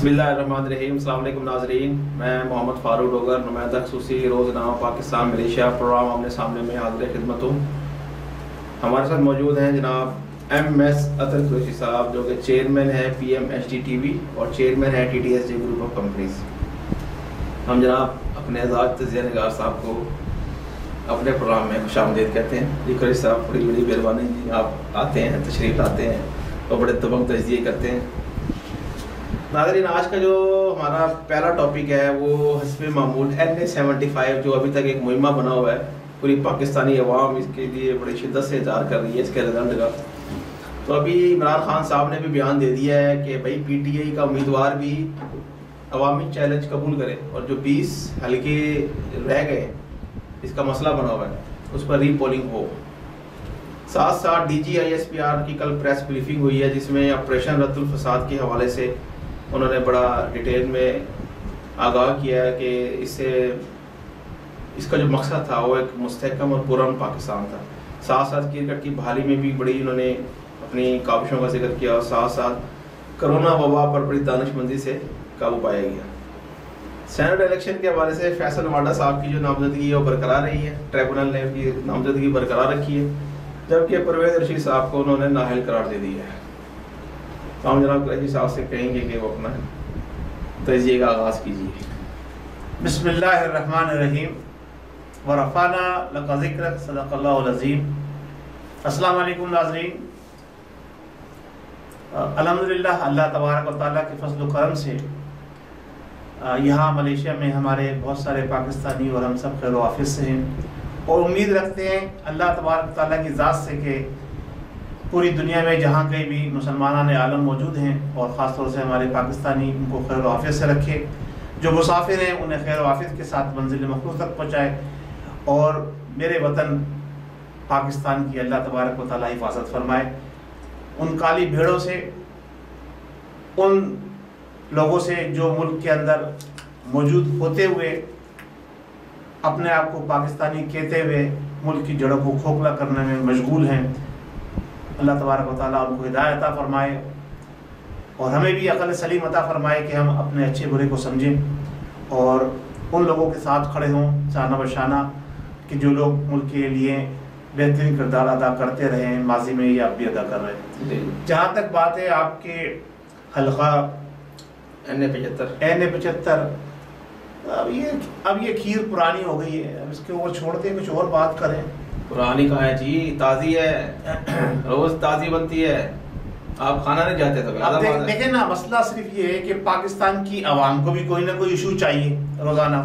बिस्मिल्लाहिर्रहमानिर्रहीम। अस्सलाम वालेकुम नाज़रीन, मैं मोहम्मद फ़ारूक डोगर, नुमाइंदा ख़ुसूसी रोज़नामा पाकिस्तान मलेशिया प्रोग्राम आमने सामने में हाज़िर खिदमत हूँ। हमारे साथ मौजूद हैं जनाब MS अतर कुरैशी साहब, जो कि चेयरमैन है PMHD-TV और चेयरमैन है TTSJ ग्रुप ऑफ कंपनीज। हम जनाब अपने आज़ाद तज़किया निगार साहब को अपने प्रोग्राम में खुशामदीद कहते हैं। जी कुरैशी साहब, बड़ी बड़ी मेहरबानी जी, आप आते हैं, तशरीफ़ लाते हैं और बड़े तबक तजज़िये करते हैं। नाज़रीन, आज का जो हमारा पहला टॉपिक है वो हस्बे मामूल NA-75, जो अभी तक एक मुहिमा बना हुआ है। पूरी पाकिस्तानी अवाम इसके लिए बड़ी शिद्दत से इंतज़ार कर रही है इसके रिजल्ट का। तो अभी इमरान खान साहब ने भी बयान दे दिया है कि भाई PTI का उम्मीदवार भी अवामी चैलेंज कबूल करे और जो 20 हल्के रह गए, इसका मसला बना हुआ है, उस पर रीपोलिंग हो। साथ साथ DG-ISPR की कल प्रेस ब्रीफिंग हुई है, जिसमें ऑपरेशन रद्दुल फसाद के हवाले से उन्होंने बड़ा डिटेल में आगाह किया है कि इसका जो मकसद था वो एक मुस्तहकम और पुरअमन पाकिस्तान था। साथ साथ क्रिकेट की बहाली में भी बड़ी उन्होंने अपनी काविशों का जिक्र किया और साथ साथ कोरोना वबा पर बड़ी दानिशमंदी से काबू पाया गया। सेनेट इलेक्शन के हवाले से फैसल वाडा साहब की जो नामजदगी है वो बरकरार रही है, ट्रिब्यूनल ने उनकी नामजदगी बरकरार रखी है, जबकि परवेज़ रशीद साहब को उन्होंने नाअहल करार दे दिया है। तो हम जनाब कुरैशी साहब से कहेंगे कि वो अपना तज़किये का आगाज़ कीजिए। बिस्मिल्लाहिर्रहमानिर्रहीम व रफ़अना लका ज़िक्रक सदक़ल्लाहुल अज़ीम। अस्सलामु अलैकुम नाज़रीन। अल्हम्दुलिल्लाह, अल्लाह तबारक व तआला के फज़ल व करम से यहाँ मलेशिया में हमारे बहुत सारे पाकिस्तानी और हम सब खैर वाफ़िज़ से हैं और उम्मीद रखते हैं अल्लाह तबारक व तआला की ज़ात से कि पूरी दुनिया में जहाँ कहीं भी मुसलमान आलम मौजूद हैं और ख़ास तौर से हमारे पाकिस्तानी, उनको खैर वाफ़ियत से रखे, जो मुसाफिर हैं उन्हें खैर वाफ़ियत के साथ मंजिल मक़सूद तक पहुँचाए और मेरे वतन पाकिस्तान की अल्लाह तबारक व तआला हिफाजत फरमाए। उन काली भेड़ों से, उन लोगों से जो मुल्क के अंदर मौजूद होते हुए अपने आप को पाकिस्तानी कहते हुए मुल्क की जड़ों को खोखला करने में मशगूल हैं, अल्लाह तबारक व तआला उनको हिदायत अता फरमाए और हमें भी अक़ल सलीम अता फरमाए कि हम अपने अच्छे बुरे को समझें और उन लोगों के साथ खड़े हों शाना बशाना कि जो लोग मुल्क के लिए बेहतरीन किरदार अदा करते रहे हैं, माजी में ये आप भी अदा कर रहे हैं। जहाँ तक बात है आपके हल्का NA-75, अब ये खीर पुरानी हो गई है, अब इसके ऊपर छोड़ते कुछ और बात करें। पुरानी कहाँ है जी, ताज़ी है, रोज़ ताज़ी बनती है, आप खाना नहीं जाते तो। अब देखें ना, मसला सिर्फ ये है कि पाकिस्तान की आवाम को भी कोई ना कोई इशू चाहिए रोज़ाना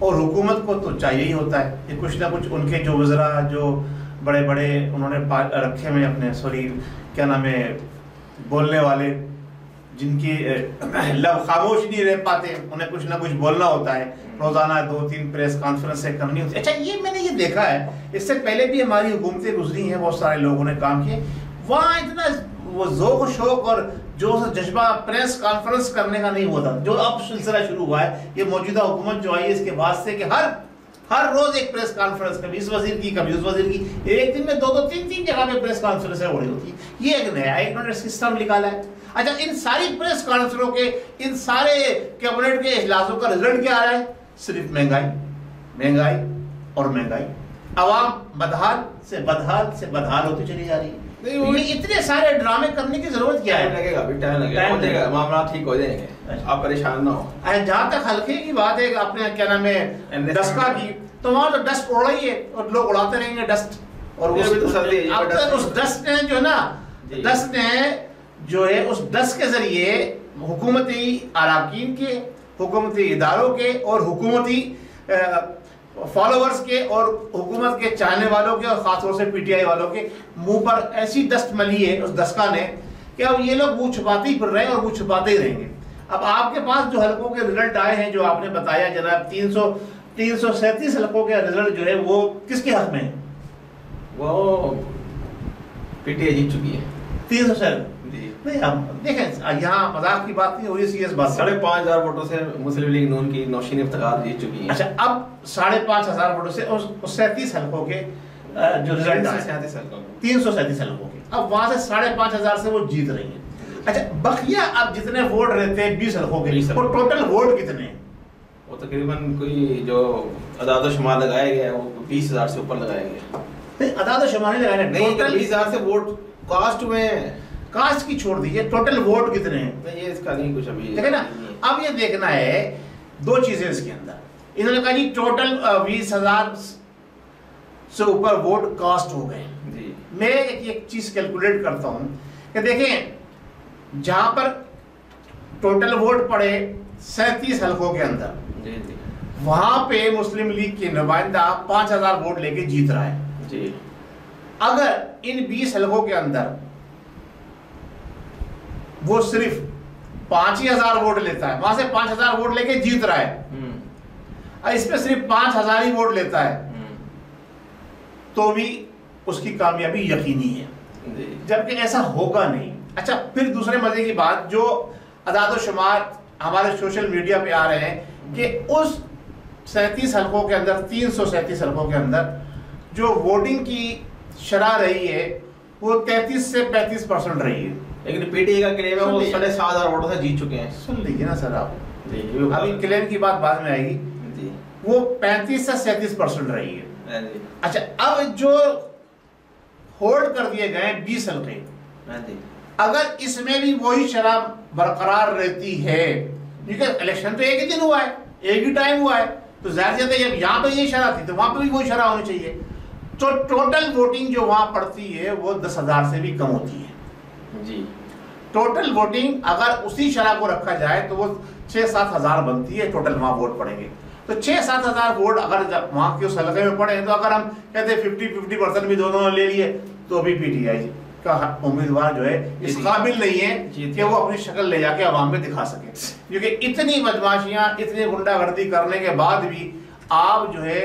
और हुकूमत को तो चाहिए ही होता है कि कुछ ना कुछ उनके जो वज़रा, जो बड़े बड़े उन्होंने रखे हुए अपने, सॉरी क्या नाम है, बोलने वाले, जिनकी लब खामोश नहीं रह पाते, उन्हें कुछ ना कुछ बोलना होता है, रोजाना 2-3 प्रेस कॉन्फ्रेंस से करनी होती है। अच्छा, ये मैंने ये देखा है, इससे पहले भी हमारी हुकूमतें गुजरी हैं, बहुत सारे लोगों ने काम किए, वहाँ इतना वो ज़ौक़ शौक़ और जो जज्बा प्रेस कॉन्फ्रेंस करने का नहीं होता जो अब सिलसिला शुरू हुआ है। ये मौजूदा हुकूमत जो आई है इसके बाद से कि हर रोज एक प्रेस कॉन्फ्रेंस, कभी इस वजीर की, कभी उस वजीर की, एक दिन में 2-3 जगह पे प्रेस कॉन्फ्रेंस हो रही होती है। ये एक नया इन्होंने सिस्टम निकाला है। अच्छा, इन सारी प्रेस कॉन्फ्रेंसों के, इन सारे कैबिनेट के इजलासों का रिजल्ट क्या आ रहा है? सिर्फ महंगाई और महंगाई। आवाम बदहाल से बदहाल होती चली जा रही है। ये इतने सारे ड्रामे करने की जरूरत क्या है? टाइम लगेगा, मामला ठीक हो जाएंगे, आप परेशान ना हो। जहाँ तक हल्के की बात है, आपने क्या नाम है डस्का की, तो वहाँ तो डस्ट उड़ रही है और लोग उड़ाते रहेंगे डस्ट, और उस डस्ट ने जो है ना, डस्ट ने जो है उस डस्ट के जरिए हुकूमती अराकीन के, हुकूमती इदारों के और हुकूमती फॉलोअर्स के और हुकूमत के चाहने वालों के और खासतौर से PTI वालों के मुंह पर ऐसी डस्ट मली है उस डस्का ने कि अब ये लोग मुंह छुपाते ही फिर रहे हैं और मुंह छुपाते ही रहेंगे। अब आपके पास जो हलकों के रिजल्ट आए हैं, जो आपने बताया जनाब, 337 हलकों के रिजल्ट जो है वो किसके हक में है? वो PTI जीत चुकी है 307। नहीं, अब देखें, यहाँ मजाक की बात नहीं हो रही, सीरियस बात। 5,500 वोटों से मुस्लिम लीग नून की नौशीन इफ्तिखार जीत चुकी है। अच्छा, अब 5,500 वोटों से उस 37 हलकों के जो रिजल्ट आए, 337 हलकों के, अब वहां से 5,500 से वो जीत रही है। अच्छा बखिया अब जितने वोट रहते हैं 20 हल्कों के, 20 वो टोटल वोट कितने हैं? वो तकरीबन कोई जो अदाद शुमार लगाया गया है वो 20,000 से ऊपर लगाया गया। नहीं अदाद शुमार नहीं लगाया, नहीं टोटल 20,000 से वोट कास्ट में, कास्ट की छोड़ दीजिए, टोटल वोट कितने हैं? नहीं ये इसका नहीं कुछ अभी ठीक है ना। अब ये देखना है दो चीजें इसके अंदर, इन्होंने कहा जी टोटल 20,000 से ऊपर वोट कास्ट हो गए। जी मैं एक चीज कैलकुलेट करता हूं कि देखें जहां पर टोटल वोट पड़े 37 हल्कों के अंदर, जी जी वहां पे मुस्लिम लीग के नुमाइंदा 5,000 वोट लेके जीत रहा है। जी अगर इन 20 हल्कों के अंदर वो सिर्फ 5,000 वोट लेता है, वहां से 5,000 वोट लेके जीत रहा है, और इसमें सिर्फ 5,000 ही वोट लेता है, तो भी उसकी कामयाबी यकीनी है, जबकि ऐसा होगा नहीं। अच्छा फिर दूसरे मजे की बात, जो अदाद शुमार हमारे सोशल मीडिया पे आ रहे हैं कि उस 37 हल्कों के अंदर, 337 हल्कों के अंदर जो वोटिंग की शरह रही है वो 33 से 35% रही है, लेकिन पीटीआई का क्लेम है वो 7,500 वोटों से जीत चुके हैं। सुन लीजिए ना सर आप, जी अभी क्लेम की बात बाद में आएगी। जी वो 35 से 37% रही है। जी अच्छा अब जो होल्ड कर दिए गए 20 हल्के, अगर इसमें भी वही शराब बरकरार रहती है, क्योंकि इलेक्शन तो एक ही दिन हुआ है, एक ही टाइम हुआ है, तो जाहिर सी जब यहाँ पे ये शराब थी तो वहां पे भी वही शराब होनी चाहिए, तो टोटल वोटिंग जो वहां पड़ती है वो 10,000 से भी कम होती है। जी टोटल वोटिंग अगर उसी शराब को रखा जाए तो वो 6-7 हजार बनती है, टोटल वहां वोट पड़ेंगे। तो 6-7 हजार वोट अगर वहां के उस हल्के में पड़े, तो अगर हम कहते 50-50% भी दोनों ले लिए, तो अभी पीटीआई का उम्मीदवार जो है इस काबिल नहीं है कि वो अपनी शक्ल ले जाके आवाम में दिखा सके, क्योंकि इतनी बदमाशियां, इतनी गुंडागर्दी करने के बाद भी आप जो है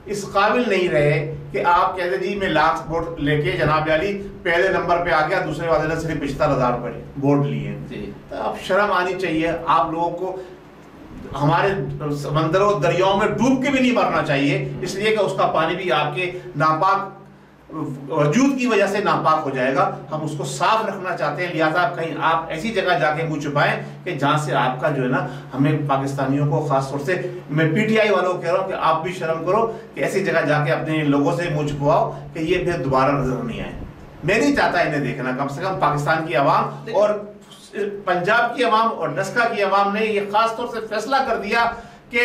इस काबिल नहीं रहे कि आप कहते जी मैं लाख वोट लेके जनाब अली पहले नंबर पे आ गया, दूसरे वाले ने सिर्फ 75,000 वोट लिए। तो अब शर्म आनी चाहिए आप लोगों को, हमारे समंदरों दरियाओं में डूब के भी नहीं मरना चाहिए, इसलिए कि उसका पानी भी आपके नापाक वजूद की वजह से नापाक हो जाएगा। हम उसको साफ रखना चाहते हैं, लिहाजा कहीं आप ऐसी जगह जाके मुंह छुपाएं कि जहां से आपका जो है ना, हमें पाकिस्तानियों को खास तौर से मैं पीटीआई वालों को कह रहा हूं कि आप भी शर्म करो कि ऐसी जगह जाके अपने लोगों से मुंह छुपाओ कि ये फिर दोबारा नजर नहीं आए। मैं नहीं चाहता इन्हें देखना, कम से कम पाकिस्तान की आवाम और पंजाब की आवाम और नस्का की आवाम ने ये खास तौर से फैसला कर दिया कि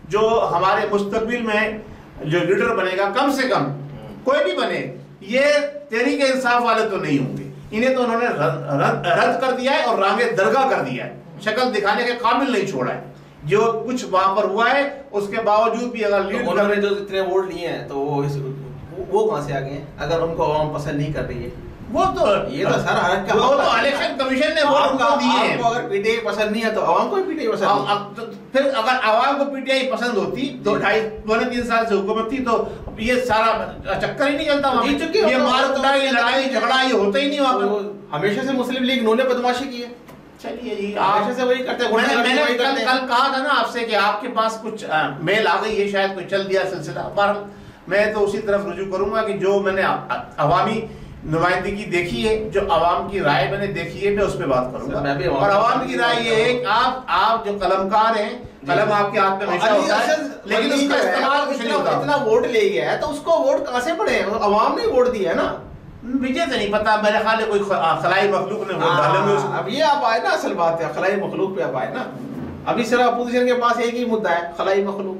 जो हमारे मुस्तकबिल में जो लीडर बनेगा, कम से कम कोई भी बने, ये तहरीक इंसाफ वाले तो नहीं होंगे, इन्हें तो उन्होंने रद्द कर दिया है और रांगे दरगाह कर दिया है, शक्ल दिखाने के काबिल नहीं छोड़ा है। जो कुछ वहां पर हुआ है उसके बावजूद भी अगर लीड उन्होंने जो इतने वोट लिए हैं तो वो कहां से आ गए हैं, अगर उनको आवाम पसंद नहीं कर रही है? वो तो ये तो सर हरक का, वो तो इलेक्शन कमीशन ने वोट उनको दिए हैं। आपको अगर पीटीआई पसंद नहीं है तो आवाम को भी पीटीआई पसंद नहीं। फिर अगर आवाम को पीटीआई पसंद होती तो 2.5-3 साल से हुकूमत थी, तो ये सारा चक्कर ही नहीं चलता वहां पे, ये मार कुटाई, लड़ाई झगड़ा ये होता ही नहीं वहां पे। हमेशा से मुस्लिम लीग ने बदमाशी की है। चलिए जी, हमेशा से वही करते हैं। मैंने कल कहा था ना आपसे कि आपके पास कुछ मेल आ गई है, शायद कोई चल दिया सिलसिला, पर मैं तो उसी तरफ रुजू करूंगा कि जो मैंने अवामी नुमाइंदगी देखी है, जो आवाम की राय मैंने देखी है, मैं उस पर बात करूंगा। और आवाम की राय ये है कि आप जो कलमकार हैं, कलम आपके हाथ में हमेशा होता है, लेकिन उसका इस्तेमाल कुछ नहीं होता। इतना वोट ले गया है तो उसको वोट कहां से पड़े? आवाम ने वोट दिया है ना। मुझे तो नहीं पता, मेरे ख्याल है कोई खलाई मखलूक ने वोट डाले हुए। अब ये आप आए ना, असल बात है खलाई मखलूक पे आप आए ना। अभी सिर्फ अपोजिशन के पास एक ही मुद्दा है, खलाई मखलूक।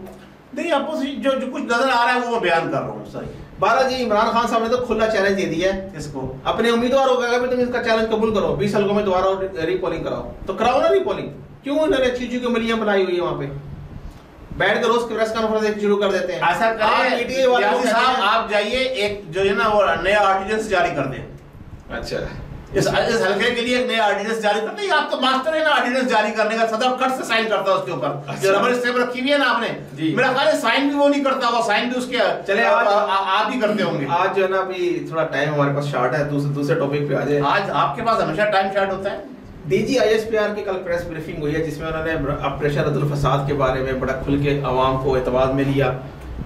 नहीं, अपोजिशन जो कुछ नजर आ रहा है वो मैं बयान कर रहा हूँ सर। बालाजी इमरान खान साहब ने तो खुला चैलेंज दे दिया है इसको, अपने उम्मीदवारों को अगर तुम इसका चैलेंज कबूल करो, 20 हल्कों में दोबारा रीपोलिंग कराओ, तो कराओ ना रीपोलिंग। क्यों उन्होंने चीजों की मलियां बनाई हुई है वहां पे, बैठ कर रोज प्रेस कॉन्फ्रेंस शुरू कर देते हैं। ऐसा करें साहब, आप जाइए एक जो है ना वो नया ऑर्डिनेंस जारी कर दें। अच्छा, इस हल्के के लिए एक नया ऑर्डिनेंस जारी कर, नहीं आप तो मास्टर है ना ऑर्डिनेंस जारी करने का, सदर कट से साइन करता है उसके ऊपर। जो रबर स्टैम्प रखी हुई है ना आपने, मेरा ख्याल है साइन भी वो नहीं करता होगा, साइन भी उसके चले आप ही करते होंगे। आज जो है ना अभी थोड़ा टाइम हमारे पास शॉर्ट है, दूसरे टॉपिक पे आ जाए। आज आपके पास हमेशा टाइम शॉर्ट होता है। डीजी आईएसपीआर की कल प्रेस ब्रीफिंग हुई है, जिसमें उन्होंने ऑपरेशन रद्दुल फसाद के बारे में बड़ा खुल के आवाम को एतमाद में लिया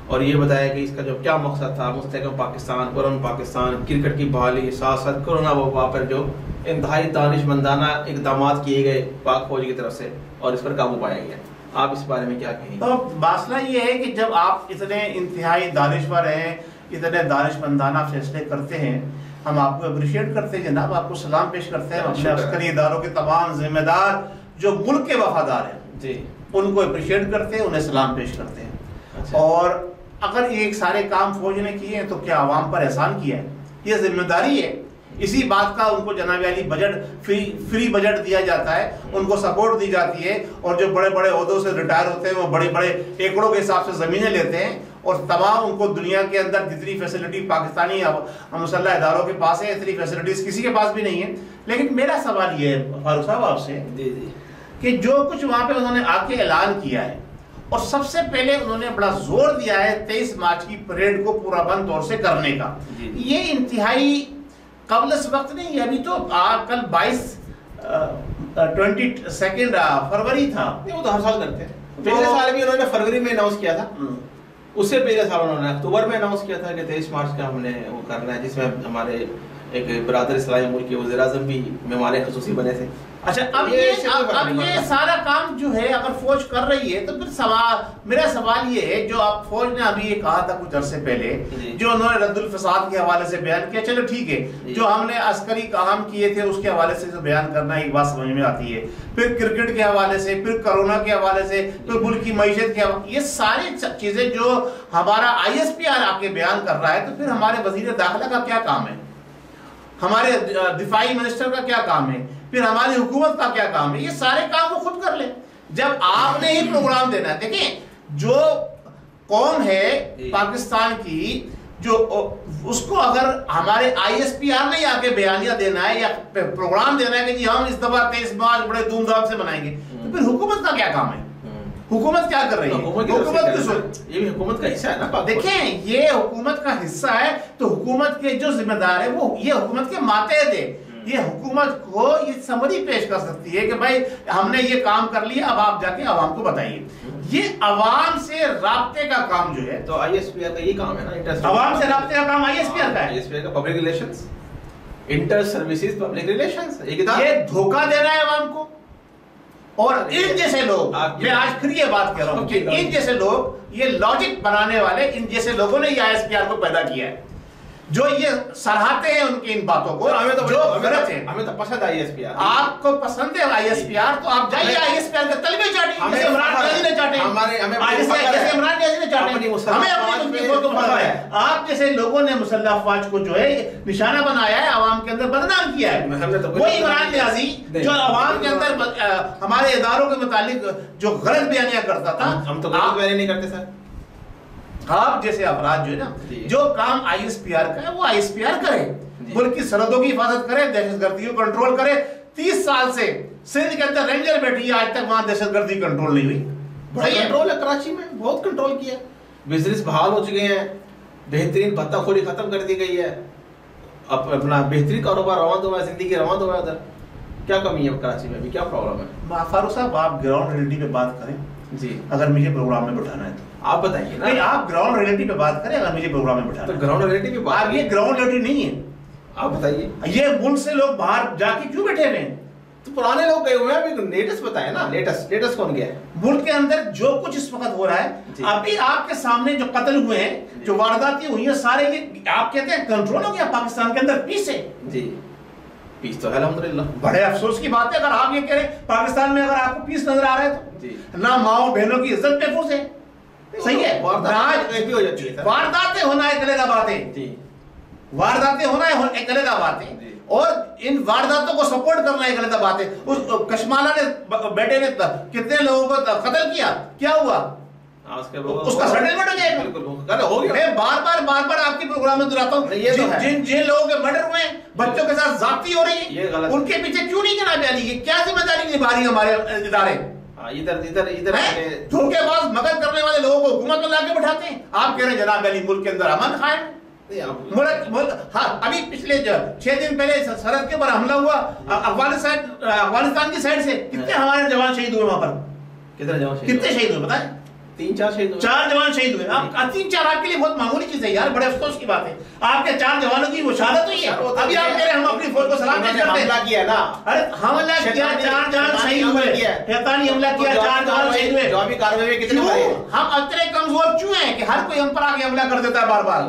और ये बताया कि इसका जो क्या मकसद था, मुस्तहकम पाकिस्तान, पुरअमन पाकिस्तान, क्रिकेट की बहाली, साथ साथ कोरोना वबा पर जो इंतहाई दानिशमंदाना इकदाम किए गए पाक फौज की तरफ से और इस पर काबू पाया गया। आप इस बारे में क्या कहेंगे? तो मसला ये है कि जब आप इतने इंतहाई दानिशवर हैं, इतने दानिशमंदाना फैसले करते हैं, हम आपको अप्रिशिएट करते हैं जनाब, आपको सलाम पेश करते हैं। अपने अस्करी इदारों के तमाम जिम्मेदार जो मुल्क के वफादार हैं जी, उनको अप्रिशिएट करते हैं, उन्हें सलाम पेश करते हैं। अच्छा। और अगर ये सारे काम फौज ने किए हैं तो क्या आवाम पर एहसान किया है? ये जिम्मेदारी है। इसी बात का उनको जनाब अली बजट फ्री बजट दिया जाता है, उनको सपोर्ट दी जाती है, और जो बड़े बड़े ओहदों से रिटायर होते हैं वो बड़े बड़े एकड़ों के हिसाब से ज़मीनें लेते हैं, और तमाम उनको दुनिया के अंदर जितनी फैसिलिटी पाकिस्तानी मुसल्लह इदारों के पास है, इतनी फैसिलिटीज किसी के पास भी नहीं है। लेकिन मेरा सवाल ये है फारूक साहब आपसे कि जो कुछ वहाँ पे उन्होंने आके ऐलान किया है, और सबसे पहले उन्होंने बड़ा जोर दिया है 23 मार्च की परेड को पूरा बंद तौर से करने का, ये इंतहाई कबल इस वक्त नहीं है। अभी तो कल 22 फरवरी था। वो तो हर साल करते हैं। पिछले साल भी उन्होंने फरवरी में अनाउंस किया था, उससे पहले साल उन्होंने अक्टूबर में अनाउंस किया था कि 23 मार्च का हमने वो करना है, जिसमें हमारे एक बरादर इस्लामी मुल्क के वज़ीर-ए-आज़म भी मेहमान खुसूसी बने थे। अच्छा, अब ये सारा काम जो है अगर फौज कर रही है तो फिर मेरा सवाल ये है, जो आप फौज ने अभी ये कहा था कुछ अरसे पहले, जो उन्होंने रद्दुल फसाद के हवाले से बयान किया, चलो ठीक है, जो हमने अस्करी काम किए थे उसके हवाले से जो बयान करना एक बात समझ में आती है, फिर क्रिकेट के हवाले से, फिर कोरोना के हवाले से, फिर मुल्क की मईशत के हवाले, ये सारी चीजें जो हमारा ISPR आके बयान कर रहा है, तो फिर हमारे वजीर दाखिला का क्या काम है, हमारे दिफाई मिनिस्टर का क्या काम है, फिर हमारी हुकूमत का क्या काम है? ये सारे काम वो खुद कर ले। जब आपने ही प्रोग्राम देना है, देखिए जो कौम है पाकिस्तान की, जो उसको अगर हमारे ISPR ने आके बयानिया देना है या प्रोग्राम देना है कि जी हम इस दफा 23 मार्च बड़े धूमधाम से मनाएंगे, तो फिर हुकूमत का क्या काम है? हुकूमत क्या कर रही है? ये भी हुकूमत का हिस्सा है ना। देखें, ये हुकूमत का हिस्सा है, तो हुकूमत के जो जिम्मेदार है वो ये हुकूमत के मातहत है। ये हुकूमत को ये समरी पेश कर सकती है कि भाई हमने ये काम कर लिया, अब आप जाके आवाम को बताइए। ये आवाम से राब्ते का काम जो है, तो ISPR का ये काम है ना, आवाम से राब्ते का काम ISPR का है। ISPR का public relations, inter services public relations, ये धोखा देना है आवाम को। और इन जैसे लोग, मैं आज फिर ये बात कह रहा हूँ कि इन जैसे लोग, ये लॉजिक बनाने वाले इन जैसे लोगों ने ये ISPR को पैदा किया है, जो ये सराहते हैं उनकी इन बातों को, हमें तो जो गलत है। हमें तो पसंद है ISPR। आपको पसंद है ISPR, तो आप जाइए ISPR के तलबे चाटिए, जैसे इमरान नियाज़ी ने चाटे, जैसे इमरान नियाज़ी ने चाटे। हमें अपनी को पसंद है। आप जैसे लोगों ने मुसल्लह अफवाज को जो है निशाना बनाया है, आवाम के अंदर बदनाम किया है, वही इमरान नियाज़ी जो आवाम के अंदर हमारे इदारों के मुतालिक जो गलत बयानियां करता था। हम तो गलत बयानी नहीं करते सर। आप जैसे अपराध जो है ना, जो काम ISPR का है वो ISPR करे, मुल्क की सरहदों की हिफाजत करे, दहशतगर्दी को कंट्रोल करे। 30 साल से सिंध के अंदर रेंजर बैठी है, आज तक वहां दहशतगर्दी कंट्रोल नहीं हुई। बड़ा कंट्रोल है, कराची में बहुत कंट्रोल किया, बिजनेस बहाल हो चुके हैं, बेहतरीन भत्ताखोरी खत्म कर दी गई है, अपना बेहतरीन कारोबार रवान हुआ है, जिंदगी रवान हुआ है। उधर क्या कमी है कराची में, भी क्या प्रॉब्लम है? फारूक साहब, आप ग्राउंड रियलिटी पे बात करें जी, अगर मुझे प्रोग्राम में बैठाना है तो आप बताइए ना। नहीं, आप ग्राउंड रियलिटी पे बात करें अगर मुझे प्रोग्राम में बैठाना तो ग्राउंड रियलिटी पे बात, ये ग्राउंड रियलिटी नहीं है। आप बताइए, ये मुल्क से लोग बाहर जाके क्यों बैठे हुए हैं? तो पुराने लोग गए हुए हैं, अभी लेटेस्ट बताए ना। लेटेस्ट कौन गया है? मुल्क के अंदर जो कुछ इस वक्त हो रहा है, अभी आपके सामने जो कत्ल हुए हैं, जो वारदातें हुई हैं, सारे ये आप कहते हैं कंट्रोल हो गया पाकिस्तान के अंदर, पीस है जी। पीस तो है अल्हम्दुलिल्लाह। बड़े अफसोस की बात है अगर आप ये कह रहे हैं पाकिस्तान में अगर आपको पीस नजर आ रहा है तो जी। ना माओ बहनों की इज्जत महफूज है, सही है। वारदातें होना एक अलग बात है, वारदातें होना एक अलग बात है, और इन वारदातों को सपोर्ट करना एक अलग बात है। उस कशमाला ने बेटे ने कितने लोगों को कत्ल किया, क्या हुआ? उसका सेटलमेंट हो जाएगा। हो गया। मैं बार बार आपके प्रोग्राम में दोहराता हूँ, जिन लोगों के मर्डर हुए, बच्चों के साथ जाती हो रही है, उनके पीछे क्यों नहीं जनाब अली? क्या जिम्मेदारी निभा रही है हमारे इदारे? इधर धोखेबाज मदद करने वाले लोगों को हुकूमत में लाके बैठाते हैं। आप कह रहे हैं जनाब अली मुल्क के अंदर अमन कायम। हाँ, अभी पिछले 6 दिन पहले सरहद के ऊपर हमला हुआ अफगानिस्तान की साइड से, कितने हमारे जवान शहीद हुए वहां पर? कितने शहीद हुए बताएं? 3-4 शहीद हुए, 4 जवान शहीद हुए। आप 3-4 आपके लिए बहुत मामूली चीज है यार, बड़े अफसोस की बात है। आपके 4 जवानों की वो शहादत हुई है, अभी आप कह रहे हैं हम अपनी फौज को सलाम करते हैं। हमला किया ना, अरे हमला किया, 4 जवान शहीद हुए, शैतानी हमला किया, 4 जवान शहीद हुए। जो भी कार्रवाई में कितने मरे? हम इतने कमजोर क्यों हैं कि हर कोई हम पर आके हमला कर देता है बार बार?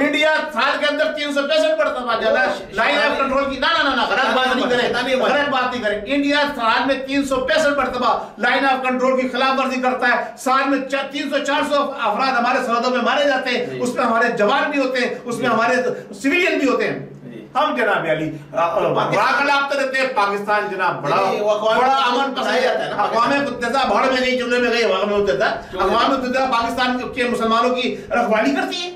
इंडिया साल के अंदर 365 मरतबा ज्यादा लाइन ऑफ कंट्रोल की, ना ना ना गलत बात नहीं करें, गलत बात नहीं करें। इंडिया साल में 365 मरतबा लाइन ऑफ कंट्रोल की खिलाफ वर्जी करता है। साल में 300-400 अफराद हमारे सरहदों में मारे जाते हैं, उसमें हमारे जवान भी होते हैं, उसमें हमारे सिविलियन भी होते हैं। हम जनाब अली आप रहते हैं पाकिस्तान जनाब बड़ा अमन पसंद जाता है। अक़वाम मुत्तहिदा भाड़ में गई, जुमले में गई, अक़वाम मुत्तहिदा पाकिस्तान के मुसलमानों की रखवाली करती है।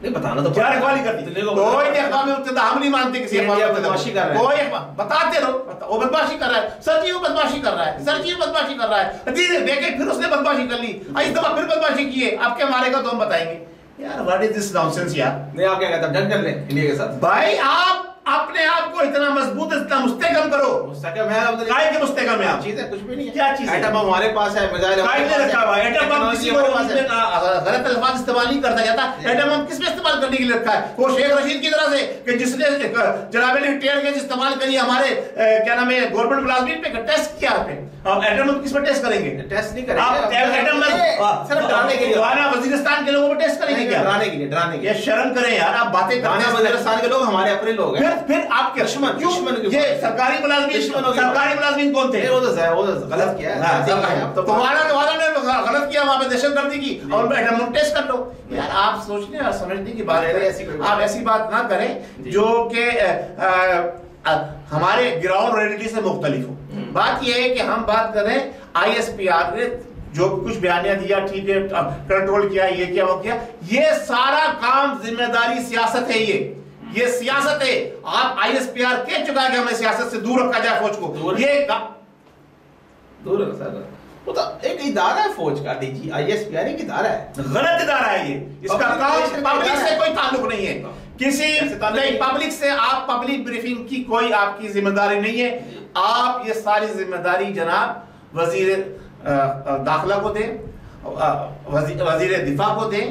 नहीं बताना तो क्या रखवाली करती है? कोई नहीं अक़वाम मुत्तहिदा, हम नहीं मानते किसी बदमाशी कर रहा है। कोई बताते रहो, वो बदमाशी कर रहा है, सर जी वो बदमाशी कर रहा है, सर जी वो बदमाशी कर रहा है। देखे फिर उसने बदमाशी कर ली, इस दफा फिर बदमाशी की है, आपके मारेगा तो हम बताएंगे। यार व्हाट इज दिस नॉनसेंस यार। नहीं आप क्या कहते हैं, डन कर ले इंडिया के साथ। भाई आप अपने आप को इतना मजबूत, इतना मुस्तहकम करो। मुस्तहकम है, काय के मुस्तहकम है आप? चीज है कुछ भी नहीं है। क्या चीज है? एटम बम हमारे पास है, मिसाइल काय ने रखा हुआ है? एटम बम किसी को गलत अल्फाज इस्तेमाल नहीं करता जाता। एटम बम किस में इस्तेमाल करने के लिए रखा है? वो शेख रशीद की तरह से कि जिसने जनाब टेयर गैस इस्तेमाल करी हमारे क्या नाम है गवर्नमेंट मुलाजिम पे टेस्ट किया आपने। अब एटम बम किस पर टेस्ट करेंगे? टेस्ट नहीं करेंगे आप एटम बम सिर्फ डराने के लिए, वजीरिस्तान के लोगों पर टेस्ट करेंगे क्या? डराने के लिए, डराने के लिए। शर्म करें यार, आप बातें करते हैं। वजीरिस्तान के लोग हमारे अपने लोग हैं। फिर आपके ये सरकारी मुलाजिमीन कौन थे? वो तो गलत किया है। तुम्हारा ने गलत किया, वहां पे दहशतगर्दी की, और एटम बम टेस्ट कर लो। यार आप सोचने और समझने की बात करें, आप ऐसी बात ना करें जो कि हमारे ग्राउंड रियलिटी से मुख्तलिफ हो। बात यह है कि हम बात करें ISPR ने जो कुछ बयानिया दिया, ठीक है, कंट्रोल किया, ये किया, वो किया, ये सारा काम जिम्मेदारी सियासत है। ये सियासत है। आप ISPR कह चुका है कि हमें सियासत से दूर रखा जाए फौज को। ये दूर वो तो एक इदारा है फौज का, DG ISPR एक इदारा है, गलत इदारा है ये। इसका काम पब्लिक से कोई ताल्लुक नहीं है, किसी नहीं पब्लिक से। आप पब्लिक ब्रीफिंग की कोई आपकी जिम्मेदारी नहीं है। आप ये सारी जिम्मेदारी जनाब वजीर दाखिला को दें, वजीर दिफा को दें,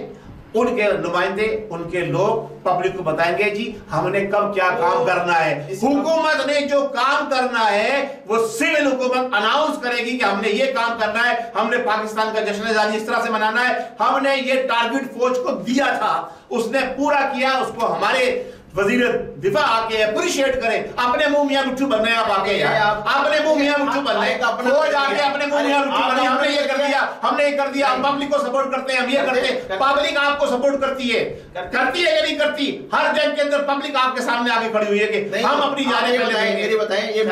उनके नुमाइंदे, उनके लोग पब्लिक को बताएंगे जी हमने कब क्या काम करना है। हुकूमत ने जो काम करना है वो सिविल हुकूमत अनाउंस करेगी कि हमने ये काम करना है, हमने पाकिस्तान का जश्न आज़ादी इस तरह से मनाना है, हमने ये टारगेट फौज को दिया था, उसने पूरा किया। उसको हमारे वजीर दिफा आके अप्रिशिएट करें। अपने मुंह मियां मिट्ठू बनने आप आके यार, अपने मुंह मियां मिट्ठू बनने, फौज आके अपने मुंह मियां मिट्ठू बनने, हमने ये कर दिया, हमने ये कर दिया, हम पब्लिक को सपोर्ट करते हैं, हम ये करते हैं। पब्लिक आपको सपोर्ट करती है या नहीं करती? हर जंग के अंदर पब्लिक आपके सामने आके खड़ी हुई है कि हम अपनी जाने पे लगेंगे। बताएं ये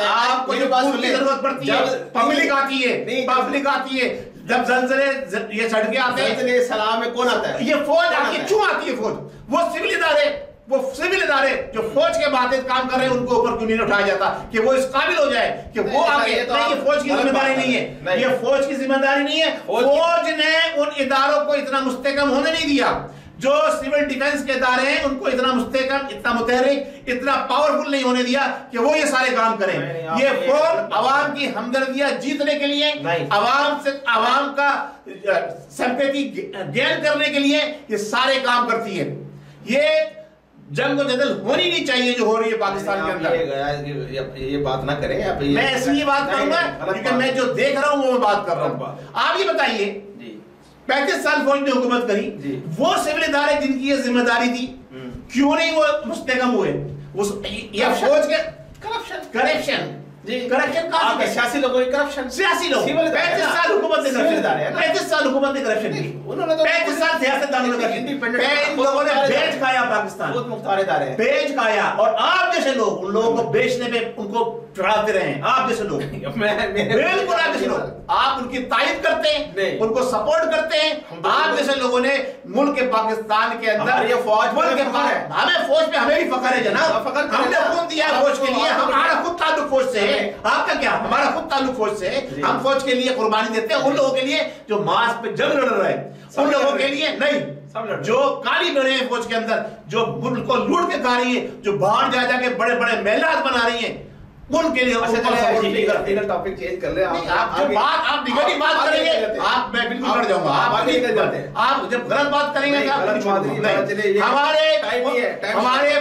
आपको जो जरूरत पड़ती है पब्लिक आती है, पब्लिक आती है। जब जलजले ये सड़कें आते हैं, सलाम में कौन आता है? ये फौज आती है। क्यों आती है फौज? वो सिविल इदारे जो फौज के बाद काम कर रहे हैं उनको ऊपर क्यों नहीं उठाया जाता कि वो इस काबिल हो जाए कि वो आगे? नहीं, ये फौज की जिम्मेदारी नहीं है, ये फौज की जिम्मेदारी नहीं है। फौज ने उन इदारों को इतना मुस्तहकम होने नहीं दिया। जो सिविल डिफेंस के इदारे हैं उनको इतना मुस्तहकम, इतना मुतहरिक, इतना पावरफुल नहीं होने दिया कि वो ये सारे काम करें। ये फौज अवाम की हमदर्दियां जीतने के लिए, अवाम का सिंपैथी गेन करने के लिए ये सारे काम करती है। ये जंग जदल होनी नहीं चाहिए जो हो रही है पाकिस्तान के अंदर। ये बात ना करें आप। मैं इसलिए बात करूंगा क्योंकि मैं जो देख रहा हूं वो मैं बात कर रहा हूं। आप ये बताइए 35 साल फौज ने हुकूमत करी, वो सिविल इदारे जिनकी ये जिम्मेदारी थी क्यों नहीं वो मुस्तहकम हुए? या फौज के करप्शन का सियासी लोगों की करप्शन, सियासी लोग 35 साल हुकूमत ने करप्शन, 35 साल हुकूमत ने करप्शन की, उन्होंने तो 35 साल सियासतदानों ने इंडिपेंडेंट लोगों ने बेच खाया पाकिस्तान, बहुत मुख्तार इदारे हैं, बेच खाया। और आप जैसे लोग उन लोगों को बेचने पे उनको चढ़ाते रहे। आप जैसे लोग बिल्कुल आप जैसे लोग, आप उनकी तारीफ करते हैं, उनको सपोर्ट करते हैं। आप जैसे लोगों ने मुल्क पाकिस्तान के अंदर ये फौज हमें फौज पे हमें भी फख्र है जनाब, हमने खून दिया फौज के लिए, हमारा खुद ताल्लुक फौज से है। आपका क्या? हमारा खुद ताल्लुक फौज से है। हम फौज के लिए कुर्बानी देते हैं। उन लोगों के लिए जो मास पे जंग लड़ रहे हैं, उन लोगों के लिए नहीं, जो काली बने हैं फौज के अंदर, जो मुल्क को लूट के खा रही है, जो बाहर जा जाके बड़े बड़े महलात बना रही है, उनके लिए टॉपिक चेंज कर ले। आप निगेटिव बात करेंगे, आप मैं बिल्कुल कर जाऊंगा। आप आगे निकल जाते हैं, आप जब गलत बात करेंगे हमारे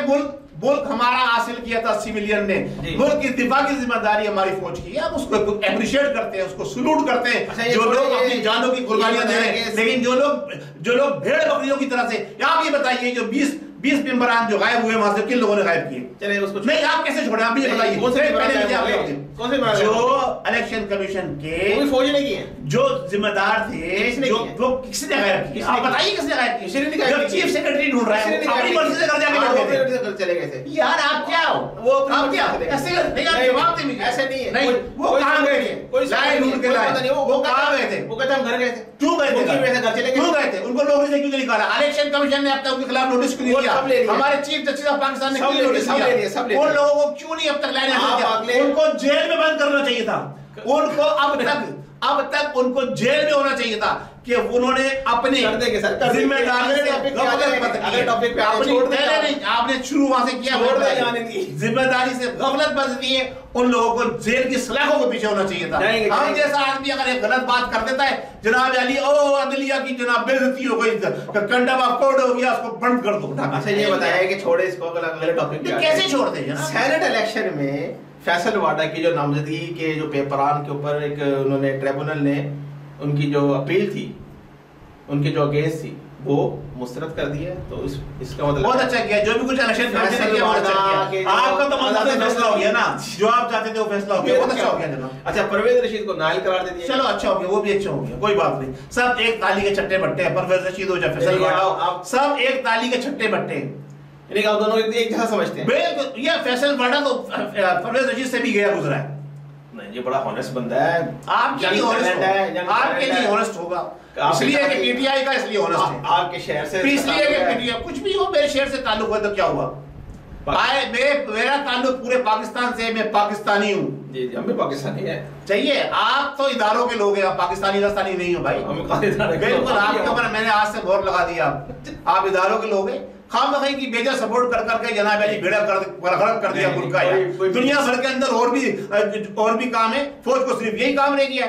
मुल्क हमारा हासिल किया था सिविलियन ने, मुल्क की दिफा की जिम्मेदारी हमारी फौज की है, हम उसको एप्रिशिएट करते हैं, उसको सलूट करते हैं जो लोग अपनी जानों की कुर्बानियां दे रहे हैं। लेकिन जो लोग भेड़ बकरियों की तरह से, आप ये बताइए जो 20 मेंबरान जो गायब हुए वहां से किन लोगों ने गायब किए? चले उसको नहीं, आप कैसे छोड़े? आप ये बताइए कौन से जो इलेक्शन कमीशन के फौज ने किए, जो जिम्मेदार थे, जो वो किसने गायब किए? आप बताइए किसने गायब किए? जब चीफ सेक्रेटरी ढूंढ रहा है अपनी मर्जी से घर जाके चले गए थे। यार आप क्या हो? वो आप क्या ऐसे नहीं, आप जवाब देंगे ऐसे नहीं है। नहीं, वो कहां गए थे? कोई लाए ढूंढ के लाए, वो कहां गए थे? वो कहते हम घर गए थे। क्यों गए थे? घर चले गए। क्यों गए थे? उनको नौकरी से क्यों नहीं निकाला? इलेक्शन कमीशन ने अब तक उनके खिलाफ नोटिस क्यों नहीं दिया? हमारे चीफ जस्टिस ऑफ पाकिस्तान ने क्यों नोटिस दिया? उन लोगों को क्यों नहीं अब तक लाने दिया? उनको जेल में बंद करना चाहिए था। उनको अब तक उनको जेल में होना चाहिए था कि उन्होंने अपने जिम्मेदारी से आपने शुरू वहां से किया, जिम्मेदारी से गफलत बरती है। उन लोगों को जेल की सलाखों के पीछे होना चाहिए था। हम जैसा आदमी अगर एक गलत बात कर देता है, जनाब अली अदलिया की जनाब बेइज्जती हो गई, कंडम ऑफ कोर्ट हो गया, उसको बंद कर दो। अच्छा ये बताया कि छोड़े इसको, अगले टॉपिक पे कैसे छोड़ दें? सेनेट इलेक्शन में फैसल वाडा की जो नामजदगी के जो पेपरान के ऊपर एक उन्होंने ट्रिब्यूनल ने उनकी जो अपील थी, उनकी जो अगेंस्ट थी, वो मुस्तरद कर दिया। तो इसका मतलब बहुत अच्छा किया, जो भी कुछ इलेक्शन कमीशन ने किया बहुत अच्छा किया। आपका तो मतलब फैसला हो गया ना, जो आप चाहते थे वो फैसला हो गया, बहुत अच्छा हो गया जनाब। अच्छा परवेज रशीद को नाइल करार दे दिया, चलो अच्छा हो गया, वो भी अच्छा हो गया, कोई बात नहीं। सब एक ताली के छट्टे बट्टे हैं, परवेज रशीद हो या फैसल वाडा, सब एक ताली के छट्टे बट्टे हैं। आप दोनों एक जैसा समझते हैं? बिल्कुल, ये फैसल वाडा तो परवेज रशीद से भी गया गुजरा है। नहीं, ये बड़ा ऑनेस्ट बंदा है। आपके लिए ऑनेस्ट है, आपके लिए ऑनेस्ट होगा, इसलिए कि पीटीआई का इसलिए ऑनेस्ट है। आपके शहर से इसलिए कि पीटीआई कुछ भी हो, मेरे शहर से ताल्लुक हुआ तो क्या हुआ? मेरा ताल्लुक पूरे पाकिस्तान से, मैं पाकिस्तानी हूँ। जी जी, हम भी पाकिस्तानी हैं। चाहिए, आप तो इदारों के लोग हैं, आप पाकिस्तानी रास्तानी नहीं हो भाई। बिल्कुल, आपके ऊपर मैंने आज से मोहर लगा दिया, आप इदारों के लोग हैं। खामखी की बेजा सपोर्ट कर करके जनाब अली बेड़ा कर दिया मुल्क का। दुनिया भर के अंदर और भी काम है, फौज को सिर्फ यही काम रह गया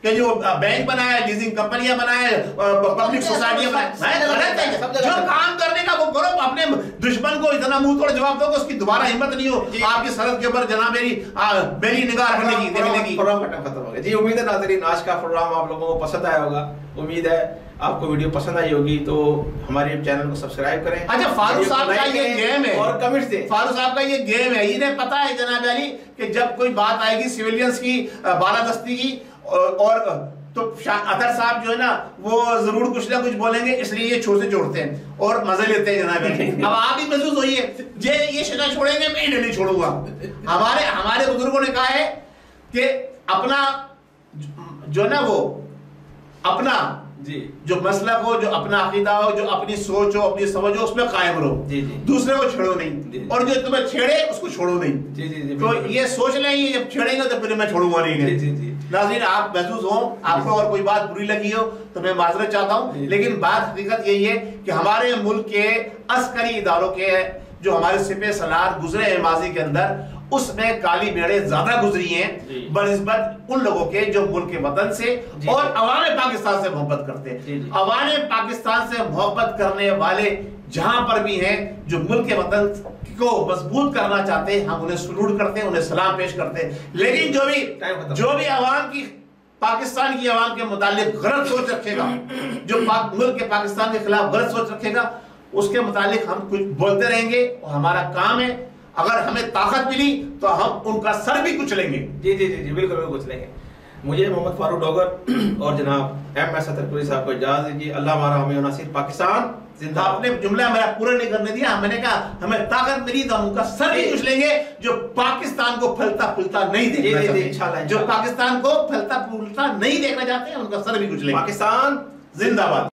कि जो बैंक बनाया, लीजिंग कंपनियां बनाए, पब्लिक सोसाइटियां बनाए, जो काम करने का वो करो। अपने दुश्मन को इतना मुंह तोड़ जवाब दो कि उसकी दोबारा हिम्मत नहीं हो आपकी सरहद के ऊपर जनाब मेरी निगाह रखने की, देखने की। प्रोग्राम खत्म हो गया जी। उम्मीद है नाज़रीन आज का प्रोग्राम आप लोगों को पसंद आया होगा। उम्मीद है आपको वीडियो पसंद आई होगी, तो हमारे चैनल को सब्सक्राइब करें। अच्छा, फारूक साहब का ये गेम है और कमेंट्स दें। फारूक साहब का ये गेम है, इन्हें पता है जनाब अली कि जब कोई बात आएगी सिविलियंस की बालादस्ती की और तो अतर साहब जो है ना वो जरूर कुछ ना कुछ बोलेंगे, इसलिए ये छोड़ से जोड़ते हैं और मजे लेते हैं जनाब अली। अब आप भी महसूस होइए, ये शिका छोड़ेंगे, मैं इन्हें नहीं छोड़ूंगा। हमारे बुजुर्गों ने कहा है कि अपना जो ना वो अपना जी जो मसलक हो, जो अपना अकीदा हो, जो अपनी सोच हो, अपनी समझ हो, उसमें कायम रहो। जी जी, दूसरे को छेड़ो नहीं, और जो तुम्हें छेड़े उसको छोड़ो नहीं। जी जी जी, तो ये सोच लें, ये जब छेड़ेंगे तो फिर मैं छोड़ूंगा नहीं। जी जी जी, नाज़रीन आप महसूस हो, आपको और कोई बात बुरी लगी हो तो मैं माजरत चाहता हूँ, लेकिन बात हकीकत यही है कि हमारे मुल्क के अस्करी इदारों के जो हमारे सिपह सलार गुजरे हैं माजी के अंदर, उसमें काली बेड़े ज्यादा गुजरी हैं बनिस्बत उन लोगों के जो मुल्क के वतन से और अवाम पाकिस्तान से मोहब्बत करते हैं। अवाम पाकिस्तान से मोहब्बत करने वाले जहां पर भी हैं, जो मुल्क के वतन को मजबूत करना चाहते हैं, हम उन्हें सलूट करते हैं, उन्हें सलाम पेश करते हैं। लेकिन जो भी अवाम की पाकिस्तान की अवाम के मुतालिक गलत सोच रखेगा, जो मुल्क के पाकिस्तान के खिलाफ गलत सोच रखेगा, उसके मुतालिक हम कुछ बोलते रहेंगे और हमारा काम है, अगर हमें ताकत मिली तो हम उनका सर भी कुचलेंगे। जी जी जी जी, बिल्कुल बिल्कुल कुचलेंगे। मुझे मोहम्मद फारूक डोगर और जनाब एम.एस. अतरपुरी साहब को इजाजत दीजिए। अल्लाह हमारा हमें नासिर पाकिस्तान जिंदा। आपने जुमला मेरा पूरा नहीं करने दिया, मैंने कहा हमें ताकत मिली तो हम उनका सर भी कुचलेंगे जो पाकिस्तान को फलता फूलता नहीं देखना चाहते, जो पाकिस्तान को फलता फूलता नहीं देखना चाहते हैं, उनका सर भी कुचलेंगे। पाकिस्तान जिंदाबाद।